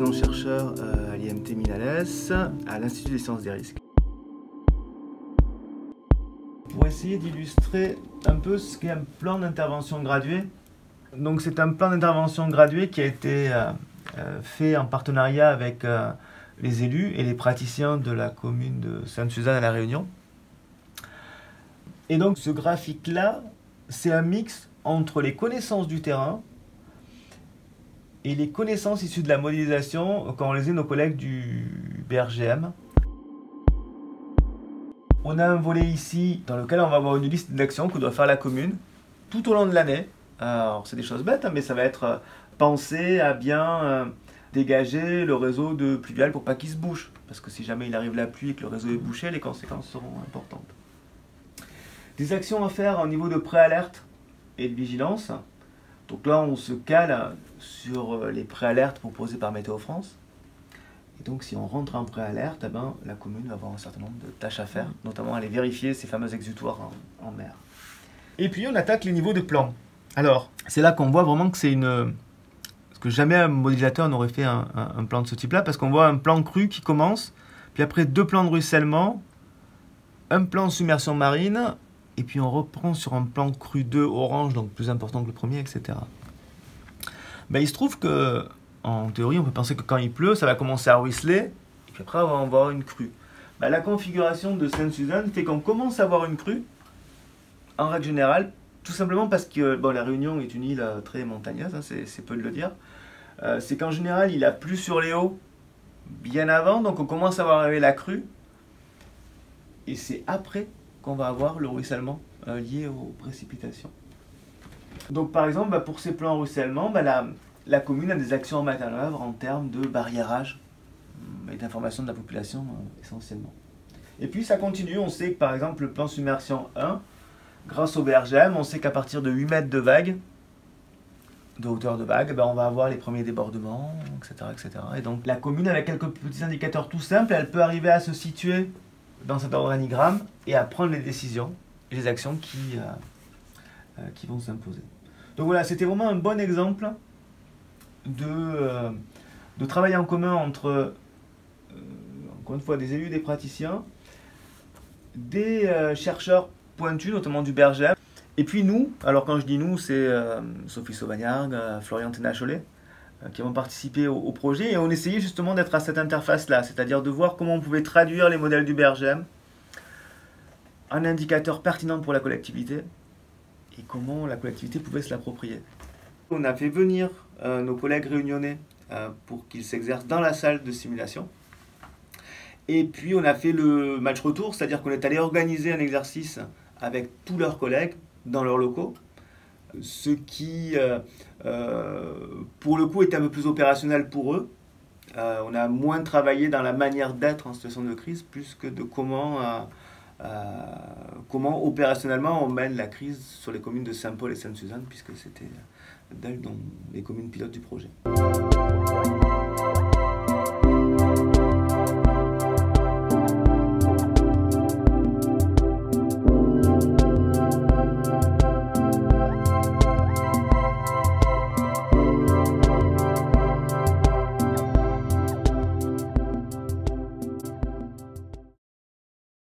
enseignant-chercheur à l'IMT Milanès, à l'Institut des sciences des risques. Pour essayer d'illustrer un peu ce qu'est un plan d'intervention gradué. Donc c'est un plan d'intervention gradué qui a été fait en partenariat avec les élus et les praticiens de la commune de Sainte-Suzanne à La Réunion. Et donc ce graphique-là, c'est un mix entre les connaissances du terrain et les connaissances issues de la modélisation qu'ont réalisé nos collègues du BRGM. On a un volet ici dans lequel on va avoir une liste d'actions que doit faire la commune tout au long de l'année. Alors c'est des choses bêtes, mais ça va être penser à bien dégager le réseau de pluvial pour pas qu'il se bouche. Parce que si jamais il arrive la pluie et que le réseau est bouché, les conséquences seront importantes. Des actions à faire au niveau de préalerte et de vigilance. Donc là on se cale sur les préalertes proposées par Météo France. Et donc si on rentre en préalerte, la commune va avoir un certain nombre de tâches à faire, notamment aller vérifier ces fameux exutoires en mer. Et puis on attaque les niveaux de plan. Alors, c'est là qu'on voit vraiment que c'est une... Parce que jamais un modélisateur n'aurait fait un plan de ce type-là, parce qu'on voit un plan cru qui commence, puis après 2 plans de ruissellement, un plan de submersion marine, et puis on reprend sur un plan cru 2 orange, donc plus important que le premier, etc. Il se trouve que, en théorie, on peut penser que quand il pleut, ça va commencer à ruisseler, et puis après on va avoir une crue. La configuration de Sainte-Suzanne fait qu'on commence à avoir une crue, en règle générale, tout simplement parce que la Réunion est une île très montagneuse, c'est peu de le dire. C'est qu'en général, il a plu sur les hauts bien avant, donc on commence à voir arriver la crue. Et c'est après qu'on va avoir le ruissellement lié aux précipitations. Donc par exemple, pour ces plans ruissellement, la commune a des actions à mettre en œuvre en termes de barriérage et d'information de la population essentiellement. Et puis ça continue, on sait que par exemple le plan submersion 1, grâce au BRGM, on sait qu'à partir de 8 mètres de vague, de hauteur de vague, on va avoir les premiers débordements, etc., etc. Et donc la commune, avec quelques petits indicateurs tout simples, elle peut arriver à se situer dans cet organigramme et à prendre les décisions et les actions qui vont s'imposer. Donc voilà, c'était vraiment un bon exemple de travail en commun entre, encore une fois, des élus, des praticiens, des chercheurs pointus, notamment du BRGM. Et puis nous, alors quand je dis nous, c'est Sophie Sauvagnargues, Florian Ténacholet, qui vont participer au projet. Et on essayait justement d'être à cette interface-là, c'est-à-dire de voir comment on pouvait traduire les modèles du BRGM en indicateurs pertinents pour la collectivité et comment la collectivité pouvait se l'approprier. On a fait venir nos collègues réunionnais pour qu'ils s'exercent dans la salle de simulation. Et puis on a fait le match retour, c'est-à-dire qu'on est allé organiser un exercice avec tous leurs collègues dans leurs locaux, ce qui, pour le coup, était un peu plus opérationnel pour eux. On a moins travaillé dans la manière d'être en situation de crise, plus que de comment opérationnellement on mène la crise sur les communes de Saint-Paul et Sainte-Suzanne, puisque c'était d'elles dont les communes pilotes du projet.